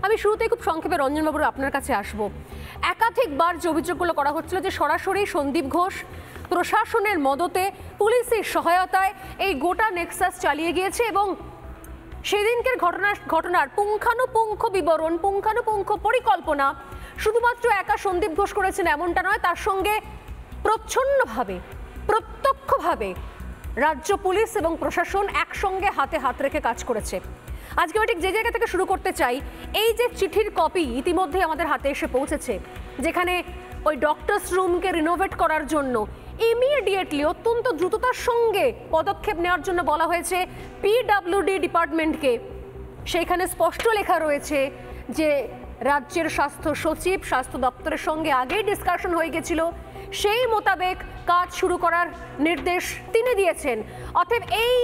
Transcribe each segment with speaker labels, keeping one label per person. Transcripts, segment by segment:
Speaker 1: আমি শুরুতেই খুব সংক্ষেপে রঞ্জনবাবুর আপনার কাছে আসবো। একাধিকবার যে অভিযোগগুলো করা হচ্ছিল যে সরাসরি সন্দীপ ঘোষ প্রশাসনের মদতে পুলিশের সহায়তায় এই গোটা নেক্সাস চালিয়ে গিয়েছে এবং সেদিনকের ঘটনার পুঙ্খানুপুঙ্খ বিবরণ, পুঙ্খানুপুঙ্খ পরিকল্পনা শুধুমাত্র একা সন্দীপ ঘোষ করেছেন এমনটা নয়, তার সঙ্গে প্রচ্ছন্নভাবে প্রত্যক্ষভাবে রাজ্য পুলিশ এবং প্রশাসন একসঙ্গে হাতে হাত রেখে কাজ করেছে। আজকে আমি ঠিক যে জায়গা থেকে শুরু করতে চাই, এই যে চিঠির কপি ইতিমধ্যে আমাদের হাতে এসে পৌঁছেছে, যেখানে ওই ডক্টরস রুমকে রিনোভেট করার জন্য ইমিডিয়েটলি অত্যন্ত দ্রুততার সঙ্গে পদক্ষেপ নেওয়ার জন্য বলা হয়েছে পিডব্লিউডি ডিপার্টমেন্টকে। সেইখানে স্পষ্ট লেখা রয়েছে যে রাজ্যের স্বাস্থ্য সচিব স্বাস্থ্য দপ্তরের সঙ্গে আগেই ডিসকাশন হয়ে গেছিল, সেই মোতাবেক কাজ শুরু করার নির্দেশ তিনি দিয়েছেন। অতএব এই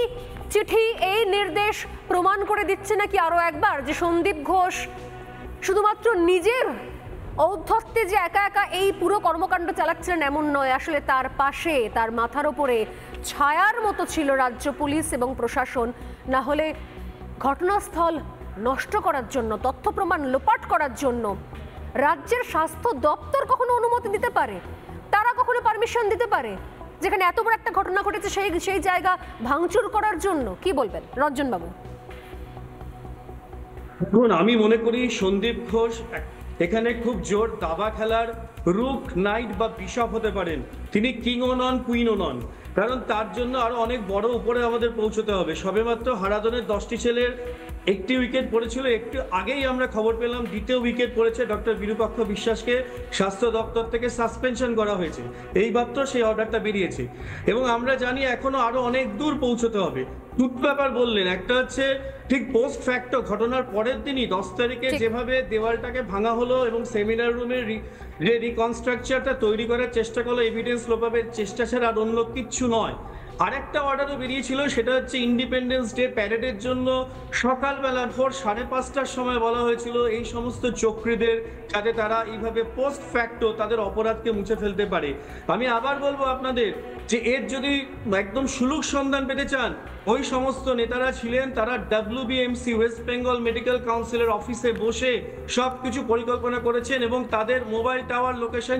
Speaker 1: চিঠি, এই নির্দেশ প্রমাণ করে দিচ্ছে নাকি আরও একবার যে সন্দীপ ঘোষ শুধুমাত্র নিজের ঔদ্ধত্যে যে একা একা এই পুরো কর্মকাণ্ড চালাচ্ছিলেন এমন নয়, আসলে তার পাশে, তার মাথার ওপরে ছায়ার মতো ছিল রাজ্য পুলিশ এবং প্রশাসন। না হলে ঘটনাস্থল নষ্ট করার জন্য, তথ্য প্রমাণ লোপাট করার জন্য রাজ্যের স্বাস্থ্য দপ্তর কখনো অনুমতি দিতে পারে? তারা কখনো পারমিশন দিতে পারে? যেখানে এত বড় একটা ঘটনা ঘটেছে সেই জায়গা ভাঙচুর করার জন্য কি বলবেন রঞ্জনবাবু?
Speaker 2: দেখুন, আমি মনে করি সন্দীপ ঘোষ এখানে খুব জোর দাবা খেলার রুক, নাইট বা বিশপ হতে পারেন। তিনি কিংও নন, কুইনও নন, কারণ তার জন্য আরো অনেক বড় উপরে আমাদের পৌঁছতে হবে। সবেমাত্র হারাধনের 10টি ছেলের একটি উইকেট পড়েছিল, একটু আগেই আমরা খবর পেলাম দ্বিতীয় উইকেট পড়েছে। ডক্টর বিরূপাক্ষ বিশ্বাসকে স্বাস্থ্য দপ্তর থেকে সাসপেনশন করা হয়েছে, এই মাত্র সেই অর্ডারটা বেরিয়েছে এবং আমরা জানি এখনো আরো অনেক দূর পৌঁছতে হবে। দুটো ব্যাপার বললেন, একটা হচ্ছে ঠিক পোস্ট ফ্যাক্টো ঘটনার পরের দিনই 10 তারিখে যেভাবে দেওয়ালটাকে ভাঙা হলো এবং সেমিনার রুমের যে রিকনস্ট্রাকচারটা তৈরি করার চেষ্টা করলো, এভিডেন্স লোপাবের চেষ্টা ছাড়া আর অন্য কিচ্ছু নয়। আরেকটা অর্ডারও বেরিয়েছিল, সেটা হচ্ছে ইন্ডিপেন্ডেন্স ডে প্যারেডের জন্য সকালবেলা ভোর 5:30টার সময় বলা হয়েছিল এই সমস্ত চক্রীদের, যাতে তারা এইভাবে পোস্ট ফ্যাক্টো তাদের অপরাধকে মুছে ফেলতে পারে। আমি আবার বলবো আপনাদের যে এর যদি একদম সুলুক সন্ধান পেতে চান, ওই সমস্ত নেতারা ছিলেন, তারা WBMC ওয়েস্ট বেঙ্গল মেডিকেল কাউন্সিলের অফিসে বসে সব কিছু পরিকল্পনা করেছেন এবং তাদের মোবাইল টাওয়ার লোকেশন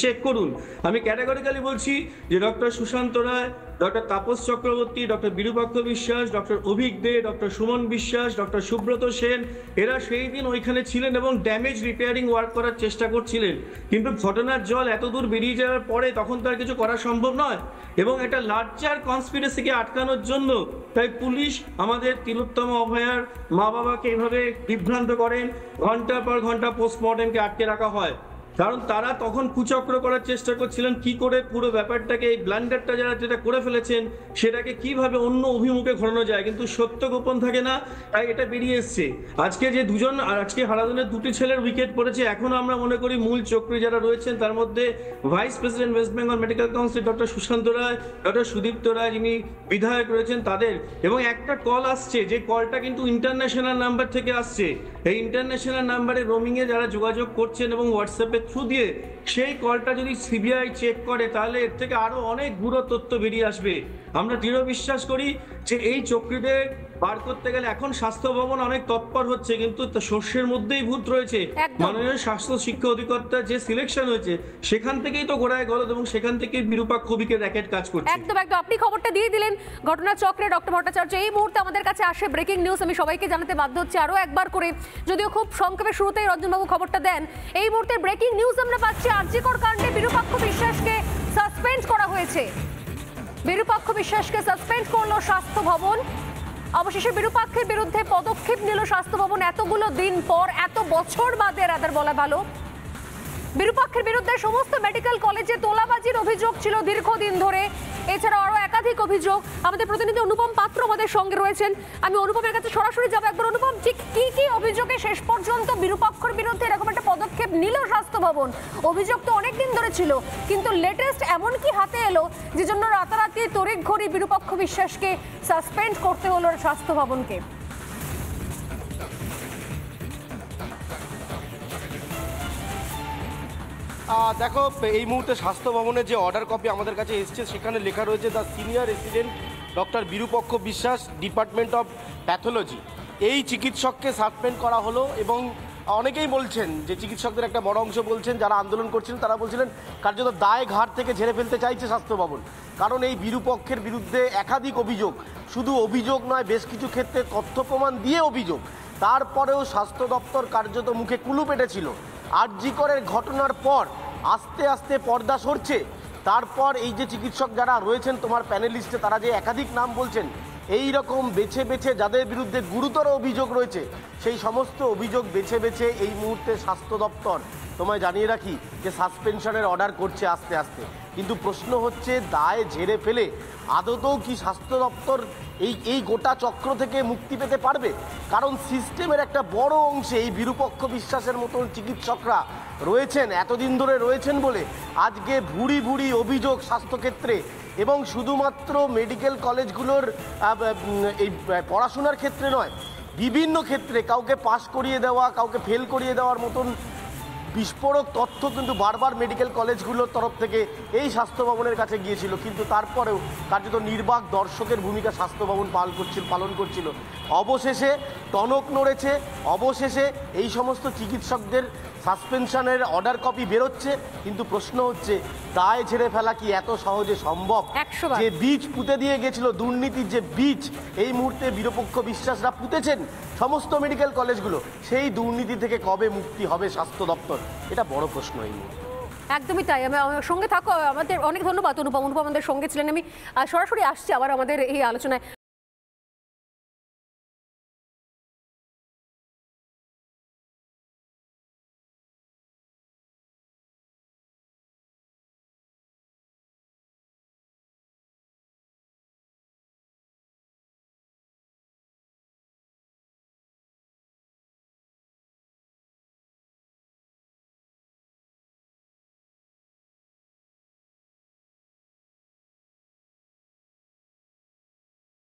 Speaker 2: চেক করুন। আমি ক্যাটাগরিক্যালি বলছি যে doctor Sushanta Roy, doctor Tapas Chakraborty, doctor Virupaksha বিশ্বাস, ডক্টর অভিক দে, ডক্টর সুমন বিশ্বাস, ডক্টর সুব্রত সেন, এরা সেই দিন ওইখানে ছিলেন এবং ড্যামেজ রিপেয়ারিং ওয়ার্ক করার চেষ্টা করছিলেন। কিন্তু ঘটনার জল এত দূর বেরিয়ে যাওয়ার পরে তখন তো আর কিছু করা সম্ভব নয় এবং একটা লার্জার কনস্পিরেসিকে আটকানোর জন্য তাই পুলিশ আমাদের তিলোত্তম অভয়ার মা বাবাকে এইভাবে বিভ্রান্ত করেন, ঘন্টার পর ঘন্টা পোস্টমর্টেমকে আটকে রাখা হয়, কারণ তারা তখন কুচক্র করার চেষ্টা করছিলেন কি করে পুরো ব্যাপারটাকে, এই ব্লান্ডারটা যারা যেটা করে ফেলেছেন সেটাকে কিভাবে অন্য অভিমুখে ঘোরানো যায়। কিন্তু সত্য গোপন থাকে না, তাই এটা বেরিয়ে এসছে। আজকে যে দুজন, আজকে হারাধনের 2টি ছেলের উইকেট পড়েছে, এখন আমরা মনে করি মূল চক্রী যারা রয়েছেন তার মধ্যে vice president West Bengal Medical Council doctor Sushanta Roy, doctor Sudipta Roy যিনি বিধায়ক রয়েছেন তাদের, এবং একটা কল আসছে যে কলটা কিন্তু ইন্টারন্যাশনাল নাম্বার থেকে আসছে। এই ইন্টারন্যাশনাল নাম্বারে রোমিংয়ে যারা যোগাযোগ করছেন এবং হোয়াটসঅ্যাপে থ্রু দিয়ে সেই কলটা যদি সিবিআই চেক করে তাহলে এর থেকে আরো অনেক গুরু তথ্য বেরিয়ে আসবে। আমরা দৃঢ় বিশ্বাস করি যে এই চক্রীদের বার করতে গেলে এখন স্বাস্থ্য ভবন অনেক তৎপর হচ্ছে, কিন্তু শস্যের মধ্যেই ভূত রয়েছে। মাননীয় স্বাস্থ্য শিক্ষা অধিকর্তার যে সিলেকশন হয়েছে সেখান থেকেই তো গোড়ায় গলদ এবং সেখান থেকেই বিরূপাক্ষ অভিকের র্যাকেট কাজ করছে।
Speaker 1: একদম একদম, আপনি খবরটা দিয়ে দিলেন ঘটনা চক্রে। ডক্টর ভট্টাচার্য, এই মুহূর্তে আমাদের কাছে আসে ব্রেকিং নিউজ, আমি সবাইকে জানাতে বাধ্য হচ্ছে আরো একবার করে, যদিও খুব সংক্ষেপে শুরুতেই রঞ্জনবাবু খবরটা দেন। এই মুহূর্তে ব্রেকিং নিউজ আমরা পাচ্ছি, আরজিকর কাণ্ডে বিরূপাক্ষ বিশ্বাসকে সাসপেন্ড করা হয়েছে। বিরূপাক্ষ বিশ্বাসকে সাসপেন্ড করলো স্বাস্থ্য ভবন। অবশেষে বিরূপাক্ষের বিরুদ্ধে পদক্ষেপ নিল স্বাস্থ্য ভবন, এতগুলো দিন পর, এত বছর বাদে রাদার বলা ভালো। বিরূপাক্ষের বিরুদ্ধে সমস্ত মেডিকেল কলেজে তোলাবাজির অভিযোগ ছিল দীর্ঘদিন ধরে, এছাড়াও আরো একাধিক অভিযোগ। আমাদের প্রতিনিধি অনুপম পাত্র আমাদের সঙ্গে রয়েছেন, আমি অনুপমের কাছে সরাসরি যাবো। একবার অনুপম, ঠিক কি কি অভিযোগে শেষ পর্যন্ত বিরূপাক্ষের বিরুদ্ধে এরকম একটা পদক্ষেপ নিল স্বাস্থ্য ভবন? অভিযোগ তো অনেকদিন ধরে ছিল, কিন্তু লেটেস্ট এমন কি হাতে এলো যে জন্য রাতারাতি তড়িঘড়ি বিরূপাক্ষ বিশ্বাসকে সাসপেন্ড করতে হলো স্বাস্থ্য ভবনকে?
Speaker 3: দেখো, এই মুহূর্তে স্বাস্থ্য ভবনের যে অর্ডার কপি আমাদের কাছে এসছে সেখানে লেখা রয়েছে the senior resident doctor Virupaksha বিশ্বাস, ডিপার্টমেন্ট অফ প্যাথোলজি। এই চিকিৎসককে সাসপেন্ড করা হলো এবং অনেকেই বলছেন যে চিকিৎসকদের একটা বড় অংশ বলছেন, যারা আন্দোলন করছিলেন তারা বলছিলেন কার্যত দায় ঘাট থেকে ঝেড়ে ফেলতে চাইছে স্বাস্থ্য ভবন। কারণ এই বিরূপক্ষের বিরুদ্ধে একাধিক অভিযোগ, শুধু অভিযোগ নয়, বেশ কিছু ক্ষেত্রে তথ্য প্রমাণ দিয়ে অভিযোগ। তারপরেও স্বাস্থ্য দপ্তর কার্যত মুখে কুলু পেটেছিল। আরজি করের ঘটনার পর আস্তে আস্তে পর্দা সরছে। তারপর এই যে চিকিৎসক যারা রয়েছেন তোমার প্যানেলিস্টে, তারা যে একাধিক নাম বলছেন, এই রকম বেছে বেছে যাদের বিরুদ্ধে গুরুতর অভিযোগ রয়েছে, সেই সমস্ত অভিযোগ বেছে বেছে এই মুহূর্তে স্বাস্থ্য দপ্তর তোমায় জানিয়ে রাখি যে সাসপেনশনের অর্ডার করছে আস্তে আস্তে। কিন্তু প্রশ্ন হচ্ছে, দায় ঝেড়ে ফেলে আদতেও কি স্বাস্থ্য দপ্তর এই গোটা চক্র থেকে মুক্তি পেতে পারবে? কারণ সিস্টেমের একটা বড় অংশে এই বিরূপক্ষ বিশ্বাসের মতন চিকিৎসকরা রয়েছেন, এতদিন ধরে রয়েছেন বলে আজকে ভুরি ভুরি অভিযোগ স্বাস্থ্যক্ষেত্রে। এবং শুধুমাত্র মেডিকেল কলেজগুলোর এই পড়াশোনার ক্ষেত্রে নয়, বিভিন্ন ক্ষেত্রে কাউকে পাশ করিয়ে দেওয়া, কাউকে ফেল করিয়ে দেওয়ার মতন বিস্ফোরক তথ্য কিন্তু বারবার মেডিকেল কলেজগুলোর তরফ থেকে এই স্বাস্থ্য ভবনের কাছে গিয়েছিল। কিন্তু তারপরেও কার্যত নির্বাক দর্শকের ভূমিকা স্বাস্থ্য ভবন পালন করছিল। অবশেষে টনক নড়েছে, অবশেষে এই সমস্ত চিকিৎসকদের সাসপেনশনের অর্ডার কপি বেরোচ্ছে। কিন্তু প্রশ্ন হচ্ছে, দায় ঝেড়ে ফেলা কি এত সহজে সম্ভব?
Speaker 1: 100 বার।
Speaker 3: যে বীজ পুঁতে দিয়ে গেছিল, দুর্নীতির যে বীজ এই মুহূর্তে বিরূপক্ষ বিশ্বাসরা পুঁতেছেন সমস্ত মেডিকেল কলেজগুলো, সেই দুর্নীতি থেকে কবে মুক্তি হবে স্বাস্থ্য দপ্তর? এটা বড় প্রশ্ন এই মুহূর্তে।
Speaker 1: একদমই তাই। আমার সঙ্গে থাকো, আমাদের অনেক ধন্যবাদ অনুপম। অনুপম আমাদের সঙ্গে ছিলেন। আমি সরাসরি আসছি আবার আমাদের এই আলোচনায়।